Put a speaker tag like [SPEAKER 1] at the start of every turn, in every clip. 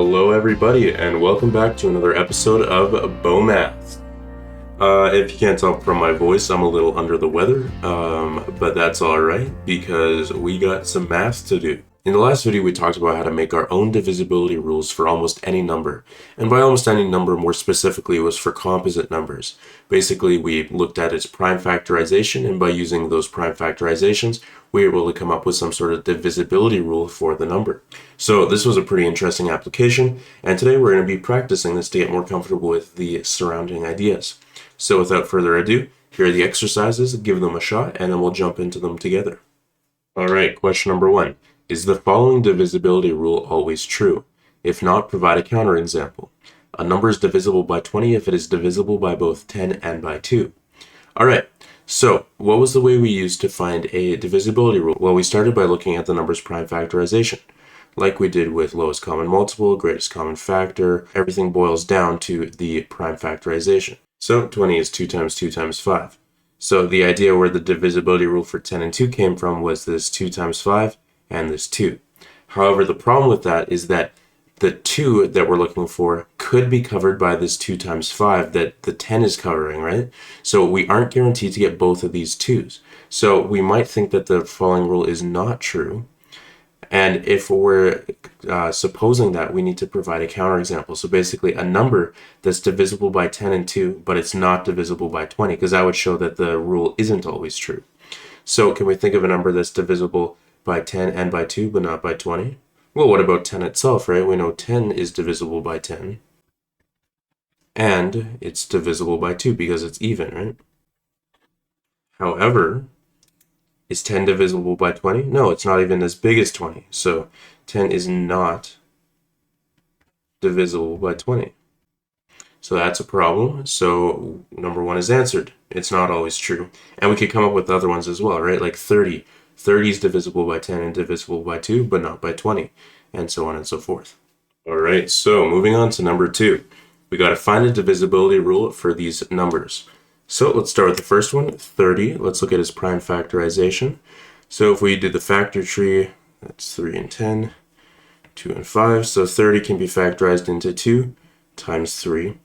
[SPEAKER 1] Hello everybody, and welcome back to another episode of Math. If you can't tell from my voice, I'm a little under the weather, but that's alright because we got some math to do. In the last video, we talked about how to make our own divisibility rules for almost any number. And by almost any number, more specifically, it was for composite numbers. Basically, we looked at its prime factorization, and by using those prime factorizations, we were able to come up with some sort of divisibility rule for the number. So this was a pretty interesting application, and today we're going to be practicing this to get more comfortable with the surrounding ideas. So without further ado, here are the exercises, give them a shot, and then we'll jump into them together. Alright, question number 1. Is the following divisibility rule always true? If not, provide a counterexample. A number is divisible by 20 if it is divisible by both 10 and by 2. Alright, so what was the way we used to find a divisibility rule? Well, we started by looking at the number's prime factorization. Like we did with lowest common multiple, greatest common factor, everything boils down to the prime factorization. So 20 is 2 times 2 times 5. So the idea where the divisibility rule for 10 and 2 came from was this 2 times 5 and this 2. However, the problem with that is that the 2 that we're looking for could be covered by this 2 times 5 that the 10 is covering, right? So we aren't guaranteed to get both of these 2's. So we might think that the following rule is not true. And if we're supposing that, we need to provide a counterexample. So basically a number that's divisible by 10 and 2, but it's not divisible by 20, because that would show that the rule isn't always true. So can we think of a number that's divisible by 10 and by 2, but not by 20? Well, what about 10 itself, right? We know 10 is divisible by 10. And it's divisible by 2 because it's even, right? However, is 10 divisible by 20? No, it's not even as big as 20. So 10 is not divisible by 20. So that's a problem. So number 1 is answered. It's not always true. And we could come up with other ones as well, right? Like 30. 30 is divisible by 10 and divisible by 2, but not by 20, and so on and so forth. All right, so moving on to number 2. We got to find a divisibility rule for these numbers. So let's start with the first one, 30. Let's look at its prime factorization. So if we do the factor tree, that's 3 and 10, 2 and 5. So 30 can be factorized into 2 times 3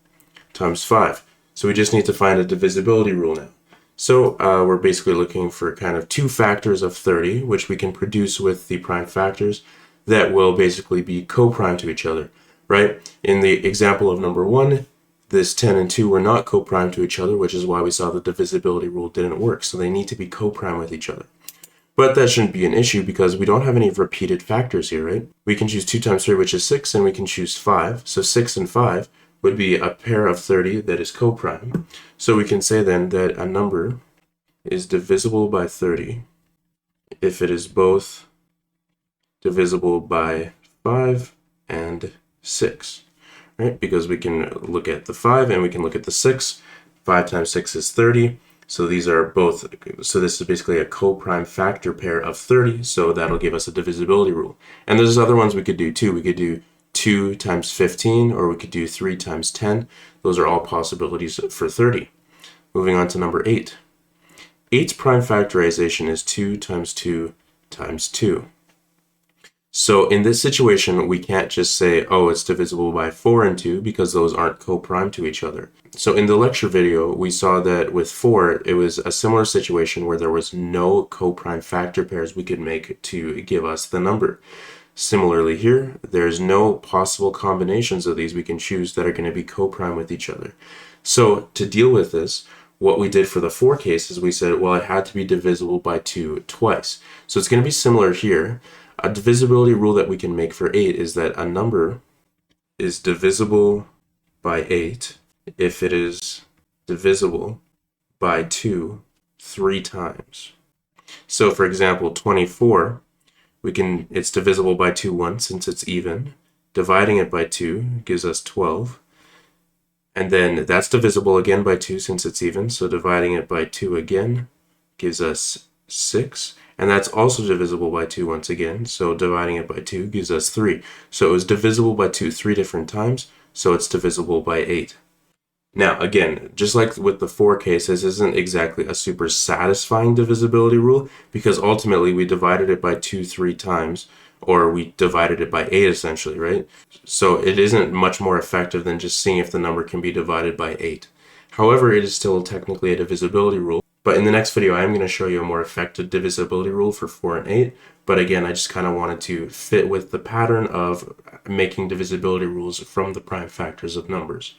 [SPEAKER 1] times 5. So we just need to find a divisibility rule now. So we're basically looking for kind of 2 factors of 30, which we can produce with the prime factors that will basically be co-prime to each other, right? In the example of number 1, this 10 and 2 were not co-prime to each other, which is why we saw the divisibility rule didn't work. So they need to be co-prime with each other. But that shouldn't be an issue because we don't have any repeated factors here, right? We can choose 2 times 3, which is 6, and we can choose 5. So 6 and 5 would be a pair of 30 that is co-prime. So we can say then that a number is divisible by 30 if it is both divisible by 5 and 6, right? Because we can look at the 5 and we can look at the 6. 5 times 6 is 30. So these are both, so this is basically a co-prime factor pair of 30. So that'll give us a divisibility rule. And there's other ones we could do too. We could do 2 times 15, or we could do 3 times 10. Those are all possibilities for 30. Moving on to number 8. 8's prime factorization is 2 times 2 times 2. So in this situation, we can't just say, oh, it's divisible by 4 and 2, because those aren't co-prime to each other. So in the lecture video, we saw that with 4, it was a similar situation where there was no co-prime factor pairs we could make to give us the number. Similarly here, there's no possible combinations of these we can choose that are going to be co-prime with each other. So to deal with this, what we did for the 4 case is we said, well, it had to be divisible by 2 twice. So it's going to be similar here. A divisibility rule that we can make for 8 is that a number is divisible by 8 if it is divisible by 2 3 times. So for example, 24, it's divisible by 2 once since it's even. Dividing it by 2 gives us 12. And then that's divisible again by 2 since it's even. So dividing it by 2 again gives us 6. And that's also divisible by 2 once again. So dividing it by 2 gives us 3. So it was divisible by 2 3 different times. So it's divisible by 8. Now, again, just like with the 4 case, this isn't exactly a super satisfying divisibility rule because ultimately we divided it by 2 3 times, or we divided it by 8 essentially, right? So it isn't much more effective than just seeing if the number can be divided by 8. However, it is still technically a divisibility rule. But in the next video, I'm going to show you a more effective divisibility rule for 4 and 8. But again, I just kind of wanted to fit with the pattern of making divisibility rules from the prime factors of numbers.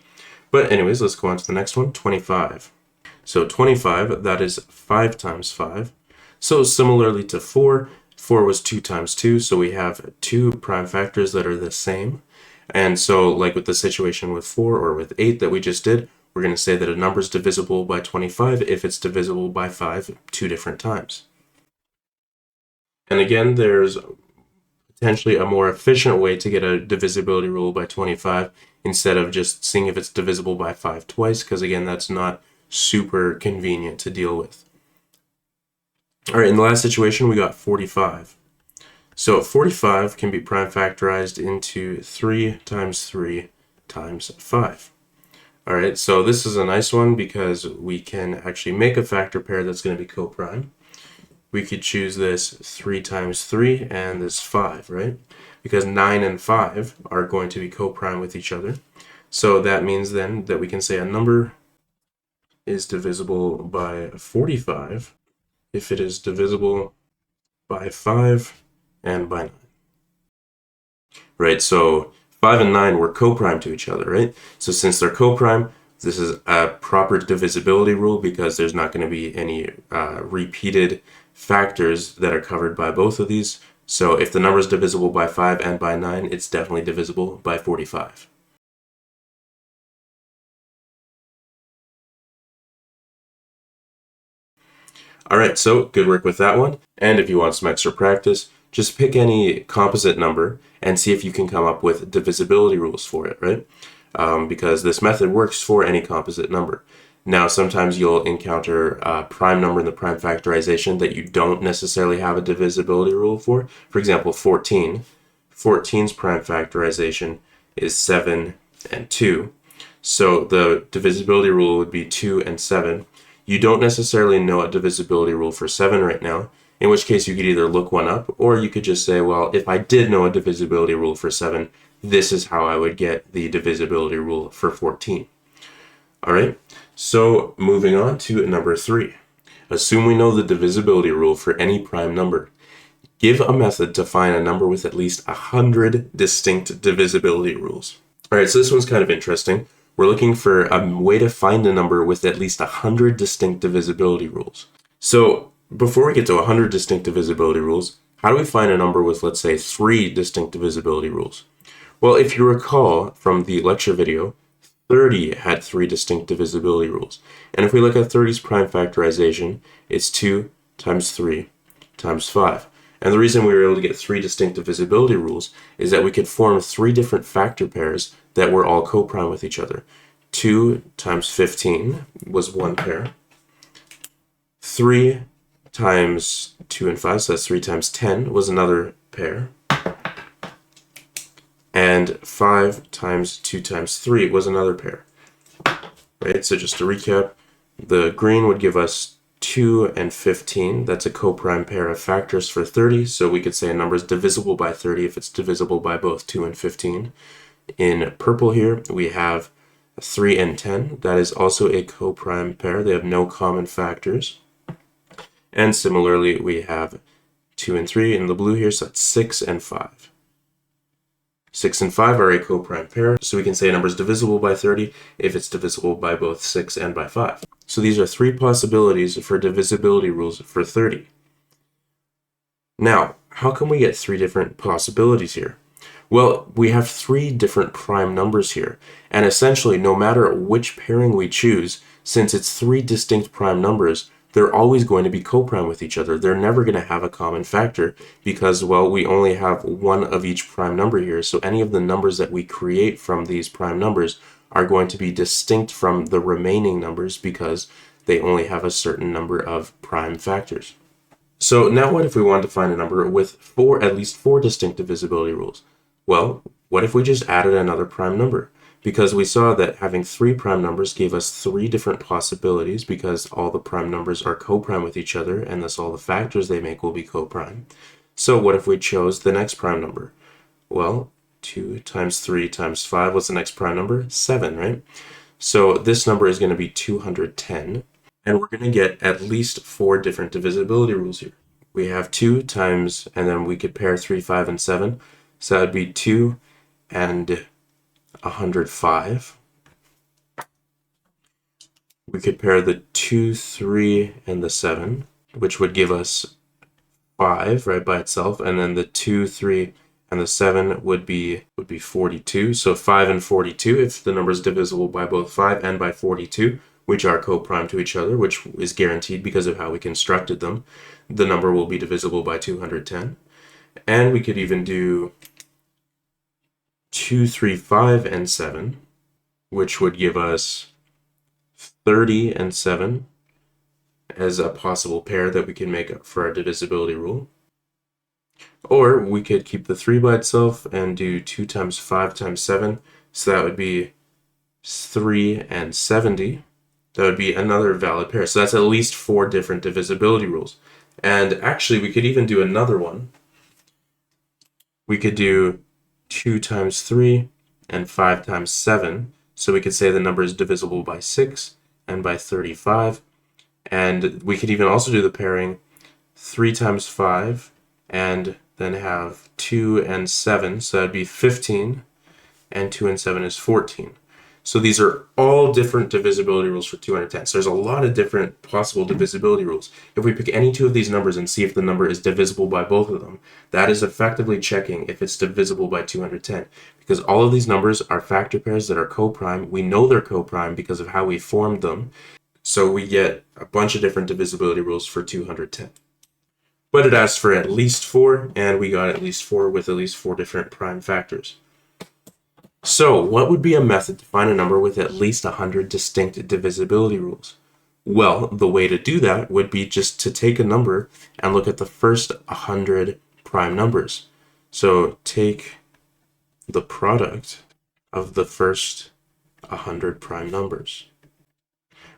[SPEAKER 1] But anyways, let's go on to the next one, 25. So 25, that is 5 times 5. So similarly to 4, 4 was 2 times 2, so we have two prime factors that are the same. And so like with the situation with 4 or with 8 that we just did, we're going to say that a number is divisible by 25 if it's divisible by 5 two different times. And again, there's potentially a more efficient way to get a divisibility rule by 25 instead of just seeing if it's divisible by 5 twice, because again, that's not super convenient to deal with. All right, in the last situation, we got 45. So 45 can be prime factorized into 3 times 3 times 5. All right, so this is a nice one because we can actually make a factor pair that's going to be co-prime. We could choose this 3 times 3 and this 5, right? Because 9 and 5 are going to be co-prime with each other. So that means then that we can say a number is divisible by 45 if it is divisible by 5 and by 9. Right, so 5 and 9 were co-prime to each other, right? So since they're co-prime, this is a proper divisibility rule because there's not going to be any repeated factors that are covered by both of these. So if the number is divisible by 5 and by 9, it's definitely divisible by 45. All right, so good work with that one. And if you want some extra practice, just pick any composite number and see if you can come up with divisibility rules for it, right? Because this method works for any composite number. Now, sometimes you'll encounter a prime number in the prime factorization that you don't necessarily have a divisibility rule for. For example, 14. 14's prime factorization is 7 and 2. So the divisibility rule would be 2 and 7. You don't necessarily know a divisibility rule for 7 right now, in which case you could either look one up, or you could just say, well, if I did know a divisibility rule for 7, this is how I would get the divisibility rule for 14. All right, so moving on to number 3. Assume we know the divisibility rule for any prime number. Give a method to find a number with at least 100 distinct divisibility rules. All right, so this one's kind of interesting. We're looking for a way to find a number with at least 100 distinct divisibility rules. So before we get to 100 distinct divisibility rules, how do we find a number with, let's say, 3 distinct divisibility rules? Well, if you recall from the lecture video, 30 had 3 distinct divisibility rules. And if we look at 30's prime factorization, it's 2 times 3 times 5. And the reason we were able to get 3 distinct divisibility rules is that we could form 3 different factor pairs that were all co-prime with each other. 2 times 15 was one pair. 3 times 2 and 5, so that's 3 times 10 was another pair. And 5 times 2 times 3 was another pair. Right, so just to recap, the green would give us 2 and 15. That's a co-prime pair of factors for 30, so we could say a number is divisible by 30 if it's divisible by both 2 and 15. In purple here, we have 3 and 10. That is also a co-prime pair. They have no common factors. And similarly, we have 2 and 3 in the blue here, so that's 6 and 5. 6 and 5 are a co-prime pair, so we can say a number is divisible by 30 if it's divisible by both 6 and by 5. So these are 3 possibilities for divisibility rules for 30. Now, how can we get 3 different possibilities here? Well, we have 3 different prime numbers here, and essentially no matter which pairing we choose, since it's 3 distinct prime numbers, they're always going to be co-prime with each other. They're never going to have a common factor because, well, we only have one of each prime number here, so any of the numbers that we create from these prime numbers are going to be distinct from the remaining numbers because they only have a certain number of prime factors. So now what if we wanted to find a number with at least 4 distinct divisibility rules? Well, what if we just added another prime number? Because we saw that having 3 prime numbers gave us 3 different possibilities because all the prime numbers are co-prime with each other and thus all the factors they make will be co-prime. So what if we chose the next prime number? Well, 2 times 3 times 5, what's the next prime number? 7, right? So this number is going to be 210, and we're going to get at least 4 different divisibility rules here. We have 2 times, and then we could pair 3, 5, and 7. So that would be 2 and 105. We could pair the 2, 3, and the 7, which would give us 5 right by itself, and then the 2, 3, and the 7 would be 42. So 5 and 42, if the number is divisible by both 5 and by 42, which are co-prime to each other, which is guaranteed because of how we constructed them, the number will be divisible by 210. And we could even do 2, 3, 5, and 7, which would give us 30 and 7 as a possible pair that we can make for our divisibility rule. Or we could keep the 3 by itself and do 2 times 5 times 7. So that would be 3 and 70. That would be another valid pair. So that's at least 4 different divisibility rules. And actually, we could even do another one. We could do 2 times 3 and 5 times 7. So we could say the number is divisible by 6 and by 35. And we could even also do the pairing 3 times 5 and then have 2 and 7. So that'd be 15, and 2 and 7 is 14. So these are all different divisibility rules for 210. So there's a lot of different possible divisibility rules. If we pick any two of these numbers and see if the number is divisible by both of them, that is effectively checking if it's divisible by 210. Because all of these numbers are factor pairs that are co-prime. We know they're co-prime because of how we formed them. So we get a bunch of different divisibility rules for 210. But it asked for at least 4, and we got at least 4 with at least 4 different prime factors. So, what would be a method to find a number with at least 100 distinct divisibility rules? Well, the way to do that would be just to take a number and look at the first 100 prime numbers. So, take the product of the first 100 prime numbers.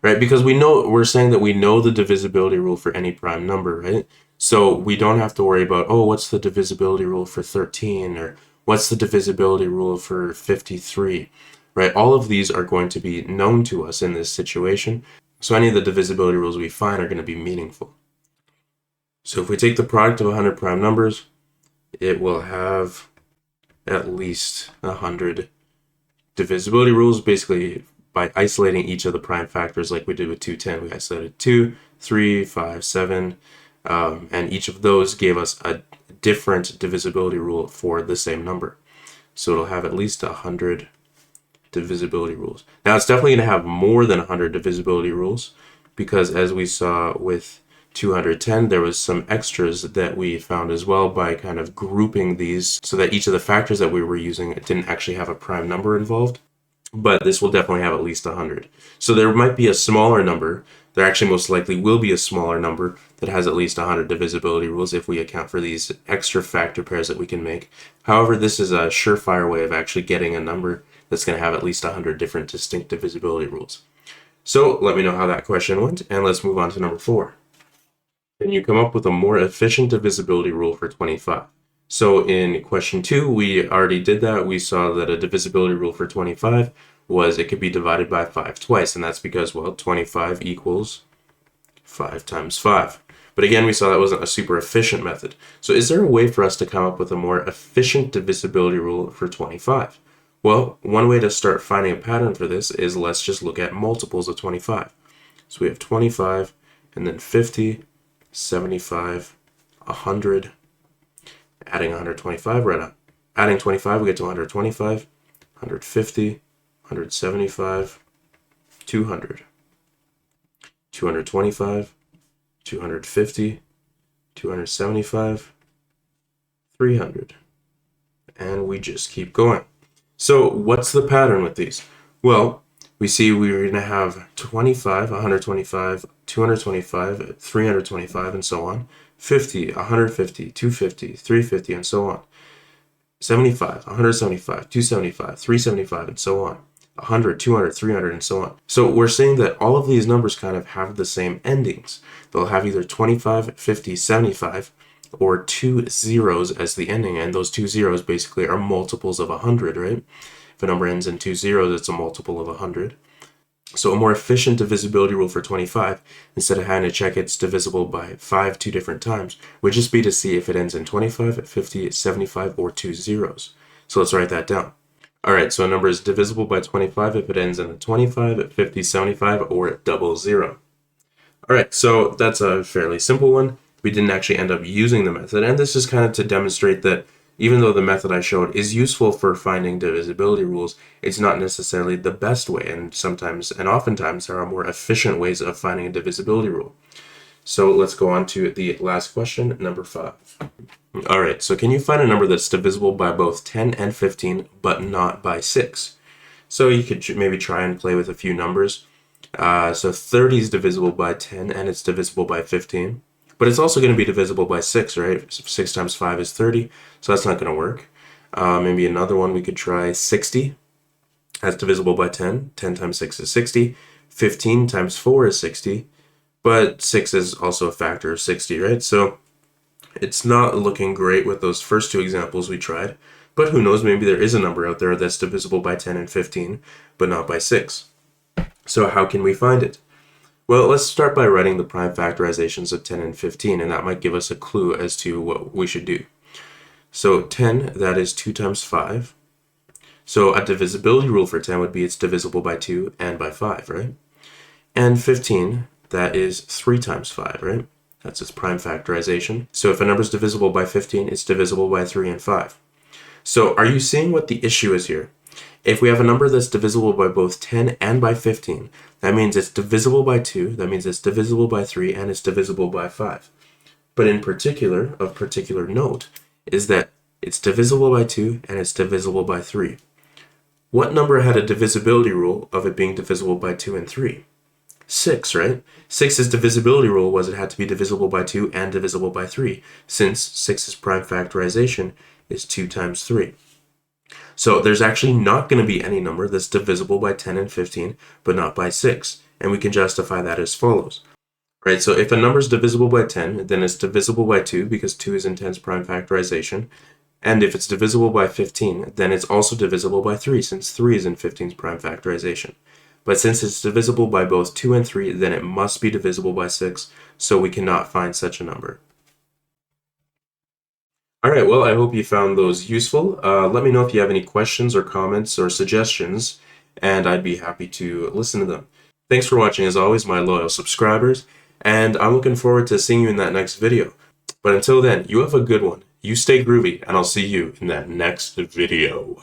[SPEAKER 1] Right? Because we're saying that we know the divisibility rule for any prime number, right? So we don't have to worry about, oh, what's the divisibility rule for 13, or what's the divisibility rule for 53, right? All of these are going to be known to us in this situation. So any of the divisibility rules we find are going to be meaningful. So if we take the product of 100 prime numbers, it will have at least 100 divisibility rules, basically by isolating each of the prime factors like we did with 210. We isolated 2, 3, 5, 7, and each of those gave us a different divisibility rule for the same number. So it'll have at least 100 divisibility rules. Now it's definitely going to have more than 100 divisibility rules because as we saw with 210, there was some extras that we found as well by kind of grouping these so that each of the factors that we were using didn't actually have a prime number involved. But this will definitely have at least 100. So there might be a smaller number. There actually most likely will be a smaller number that has at least 100 divisibility rules if we account for these extra factor pairs that we can make. However, this is a surefire way of actually getting a number that's going to have at least 100 different distinct divisibility rules. So let me know how that question went, and let's move on to number 4. Can you come up with a more efficient divisibility rule for 25? So in question 2, we already did that. We saw that a divisibility rule for 25 was it could be divided by 5 twice, and that's because, well, 25 equals 5 times 5. But again, we saw that wasn't a super efficient method. So is there a way for us to come up with a more efficient divisibility rule for 25? Well, one way to start finding a pattern for this is let's just look at multiples of 25. So we have 25, and then 50, 75, 100, adding 125, right up. Adding 25, we get to 125, 150, 175, 200, 225, 250, 275, 300, and we just keep going. So what's the pattern with these? Well, we see we're going to have 25, 125, 225, 325, and so on. 50, 150, 250, 350, and so on. 75, 175, 275, 375, and so on. 100, 200, 300, and so on. So we're saying that all of these numbers kind of have the same endings. They'll have either 25, 50, 75, or 2 zeros as the ending, and those 2 zeros basically are multiples of 100, right? If a number ends in 2 zeros, it's a multiple of 100. So a more efficient divisibility rule for 25, instead of having to check it's divisible by 5 two different times, would just be to see if it ends in 25, 50, 75, or 2 zeros. So let's write that down. Alright, so a number is divisible by 25 if it ends in a 25, 50, 75, or double zero. Alright, so that's a fairly simple one. We didn't actually end up using the method, and this is kind of to demonstrate that even though the method I showed is useful for finding divisibility rules, it's not necessarily the best way, and sometimes and oftentimes there are more efficient ways of finding a divisibility rule. So let's go on to the last question, number 5. Alright, so can you find a number that's divisible by both 10 and 15, but not by 6? So you could maybe try and play with a few numbers. So 30 is divisible by 10, and it's divisible by 15. But it's also going to be divisible by 6, right? 6 times 5 is 30, so that's not going to work. Maybe another one we could try 60. That's divisible by 10. 10 times 6 is 60. 15 times 4 is 60. But 6 is also a factor of 60, right? So it's not looking great with those first two examples we tried. But who knows, maybe there is a number out there that's divisible by 10 and 15, but not by 6. So how can we find it? Well, let's start by writing the prime factorizations of 10 and 15, and that might give us a clue as to what we should do. So 10, that is 2 times 5. So a divisibility rule for 10 would be it's divisible by 2 and by 5, right? And 15, that is 3 times 5, right? That's its prime factorization. So if a number is divisible by 15, it's divisible by 3 and 5. So are you seeing what the issue is here? If we have a number that's divisible by both 10 and by 15, that means it's divisible by 2, that means it's divisible by 3, and it's divisible by 5. But in particular, of particular note, is that it's divisible by 2 and it's divisible by 3. What number had a divisibility rule of it being divisible by 2 and 3? 6, right? 6's divisibility rule was it had to be divisible by 2 and divisible by 3, since 6's prime factorization is 2 times 3. So there's actually not going to be any number that's divisible by 10 and 15, but not by 6. And we can justify that as follows. Right, so if a number is divisible by 10, then it's divisible by 2 because 2 is in 10's prime factorization. And if it's divisible by 15, then it's also divisible by 3 since 3 is in 15's prime factorization. But since it's divisible by both 2 and 3, then it must be divisible by 6, so we cannot find such a number. Alright, well, I hope you found those useful. Let me know if you have any questions or comments or suggestions, and I'd be happy to listen to them. Thanks for watching, as always, my loyal subscribers, and I'm looking forward to seeing you in that next video. But until then, you have a good one, you stay groovy, and I'll see you in that next video.